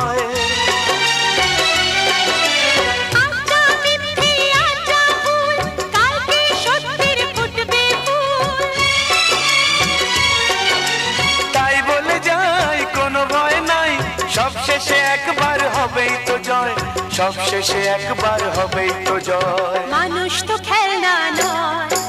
হয়। তাই বলে যাই কোনো ভয় নাই, সব শেষে একবার হবেই তো জয়, সব শেষে একবার হবেই তো জয়। মানুষ তো খেলনা নয়।